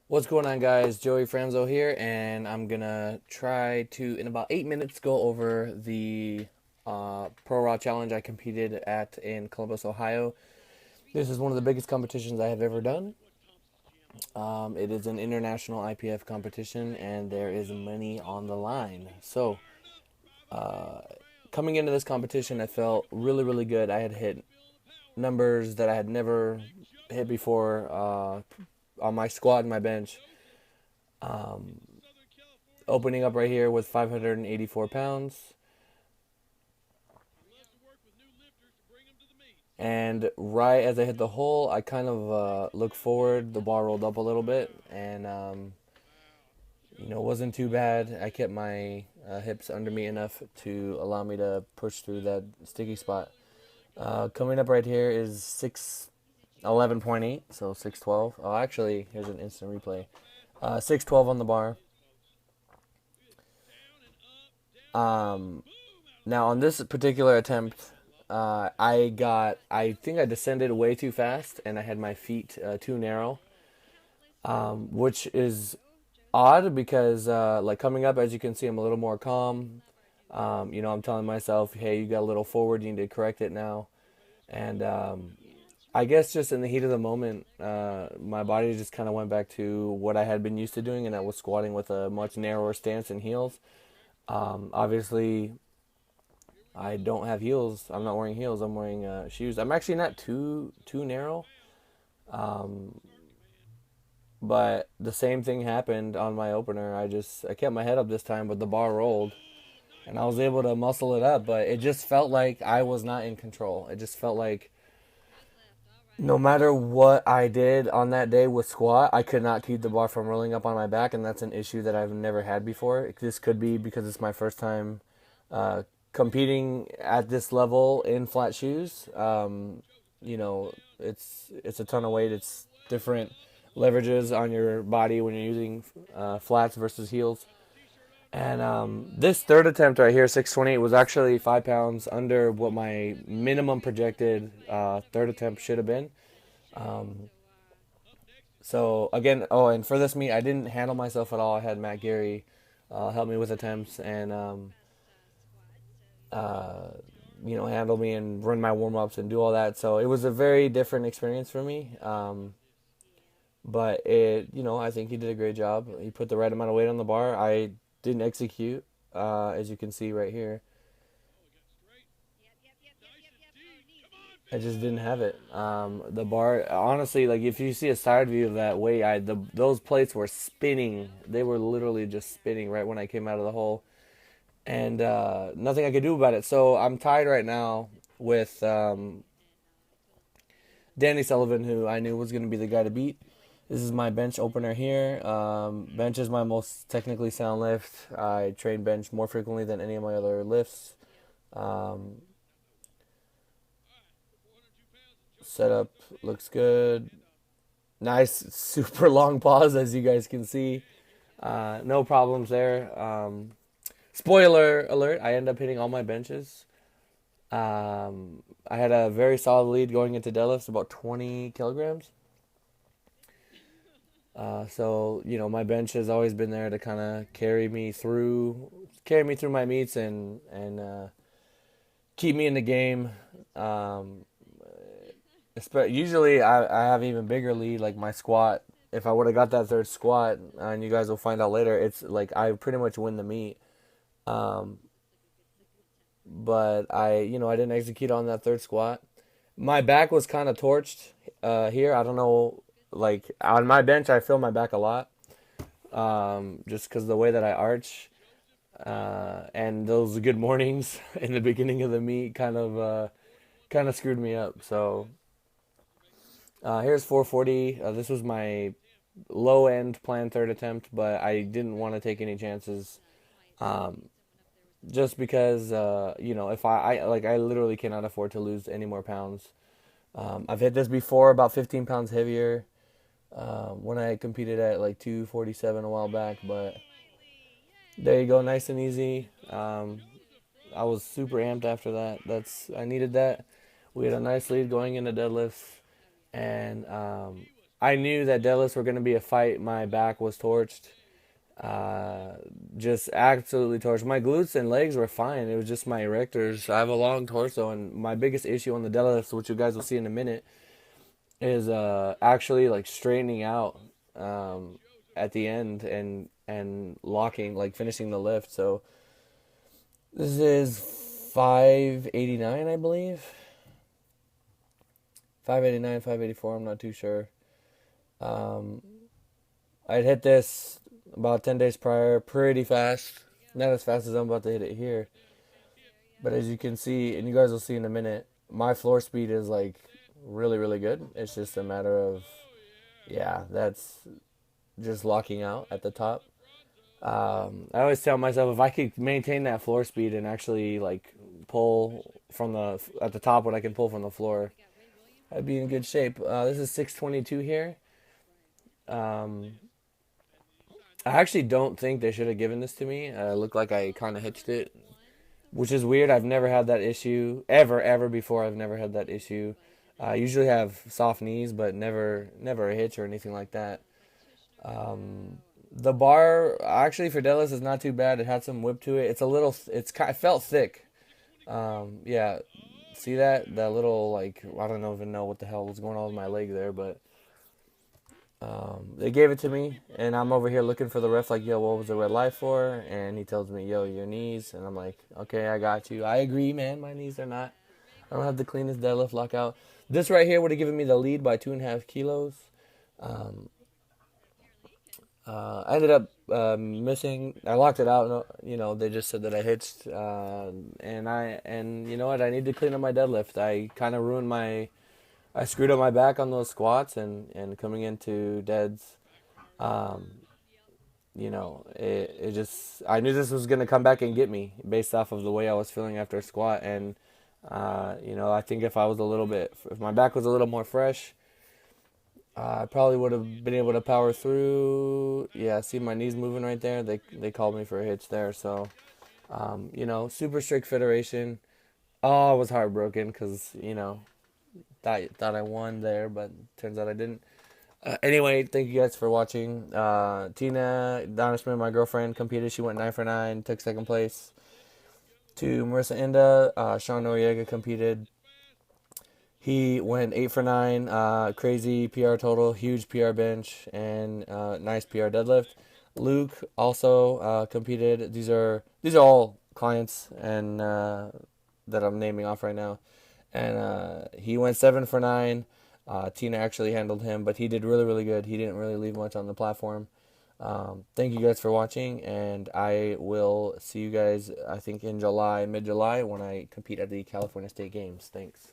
What's going on, guys? Joey Franzo here, and I'm gonna try to, in about 8 minutes, go over the Pro Raw challenge I competed at in Columbus, Ohio. This is one of the biggest competitions I have ever done. It is an international IPF competition, and there is money on the line. So, coming into this competition, I felt really, really good. I had hit numbers that I had never hit before on my squat and my bench. Opening up right here with 584 pounds. And right as I hit the hole, I kind of looked forward. The bar rolled up a little bit, and it wasn't too bad. I kept my hips under me enough to allow me to push through that sticky spot. Coming up right here is 611.8, so 612. Oh, actually, here's an instant replay. 612 on the bar. Now on this particular attempt, I think I descended way too fast, and I had my feet too narrow, which is odd because like coming up, as you can see, I'm a little more calm. I'm telling myself, hey, you got a little forward, you need to correct it now, and I guess just in the heat of the moment, my body just kind of went back to what I had been used to doing, and that was squatting with a much narrower stance and heels. Obviously, I don't have heels. I'm not wearing heels. I'm wearing shoes. I'm actually not too narrow, but the same thing happened on my opener. I kept my head up this time, but the bar rolled, and I was able to muscle it up. But it just felt like I was not in control. It just felt like no matter what I did on that day with squat, I could not keep the bar from rolling up on my back, and that's an issue that I've never had before. This could be because it's my first time uh, competing at this level in flat shoes. It's a ton of weight. It's different leverages on your body when you're using flats versus heels. And this third attempt right here, 628, was actually 5 pounds under what my minimum projected third attempt should have been. So again, oh, and for this meet, I didn't handle myself at all. I had Matt Gary help me with attempts and handle me and run my warm ups and do all that. So it was a very different experience for me. But I think he did a great job. He put the right amount of weight on the bar. I didn't execute, as you can see right here. I just didn't have it. The bar, honestly, like if you see a side view of that weight, those plates were spinning. They were literally just spinning right when I came out of the hole, and nothing I could do about it. So I'm tied right now with Danny Sullivan, who I knew was going to be the guy to beat. This is my bench opener here. Bench is my most technically sound lift. I train bench more frequently than any of my other lifts. Um, Setup looks good. Nice, super long pause, as you guys can see. No problems there. Spoiler alert, I end up hitting all my benches. I had a very solid lead going into deadlifts, about 20 kilograms. So my bench has always been there to kind of carry me through my meets and keep me in the game. Um, Usually, I have even bigger lead, like my squat. If I would have got that third squat, and you guys will find out later, it's like I pretty much win the meet. Um, but I didn't execute on that third squat. My back was kind of torched here. I don't know, like on my bench, I feel my back a lot, just because the way that I arch, and those good mornings in the beginning of the meet kind of screwed me up. So here's 440. This was my low end planned third attempt, but I didn't want to take any chances. Just because if I literally cannot afford to lose any more pounds. I've hit this before, about 15 pounds heavier, when I competed at like 247 a while back. But there you go, nice and easy. I was super amped after that. I needed that. We had a nice lead going into deadlifts, and I knew that deadlifts were going to be a fight. My back was torched. Just absolutely torched. My glutes and legs were fine. It was just my erectors. I have a long torso, and my biggest issue on the deadlifts, which you guys will see in a minute, is actually like straightening out at the end and locking, like finishing the lift. So this is 589, I believe. 589, 584. I'm not too sure. Um, I'd hit this about 10 days prior, pretty fast. Not as fast as I'm about to hit it here. But as you can see, and you guys will see in a minute, my floor speed is like really, really good. It's just a matter of, yeah, that's just locking out at the top. I always tell myself if I could maintain that floor speed and actually like pull from the at the top what I can pull from the floor, I'd be in good shape. This is 622 here. Um, I actually don't think they should have given this to me. It looked like I kind of hitched it, which is weird. I've never had that issue ever before. I've never had that issue. I usually have soft knees, but never a hitch or anything like that. The bar actually for deadlifts is not too bad. It had some whip to it. It's a little. It felt thick. Yeah, see that little like I don't even know what the hell was going on with my leg there, but they gave it to me, and I'm over here looking for the ref, like, yo, what was the red light for? And he tells me, yo, your knees. And I'm like, okay, I got you. I agree, man. My knees are not. I don't have the cleanest deadlift lockout. This right here would have given me the lead by 2.5 kilos. Um, I ended up missing. I locked it out. You know, they just said that I hitched, and you know what? I need to clean up my deadlift. I kind of ruined my. I screwed up my back on those squats, and coming into deads, um, you know, it just, I knew this was going to come back and get me based off of the way I was feeling after a squat. And, you know, I think if my back was a little more fresh, I probably would have been able to power through. Yeah, see my knees moving right there. They called me for a hitch there. So, you know, super strict federation. Oh, I was heartbroken because, you know, thought I won there, but turns out I didn't. Anyway, thank you guys for watching. Tina Daneshmand, my girlfriend, competed. She went 9 for 9, took second place. To Marissa Inda, Sean Noriega competed. He went 8 for 9, crazy PR total, huge PR bench, and nice PR deadlift. Luke also competed. These are all clients and that I'm naming off right now. And he went 7 for 9. Tina actually handled him, but he did really, really good. He didn't really leave much on the platform. Thank you guys for watching, and I will see you guys, I think, in July, mid-July, when I compete at the California State Games. Thanks.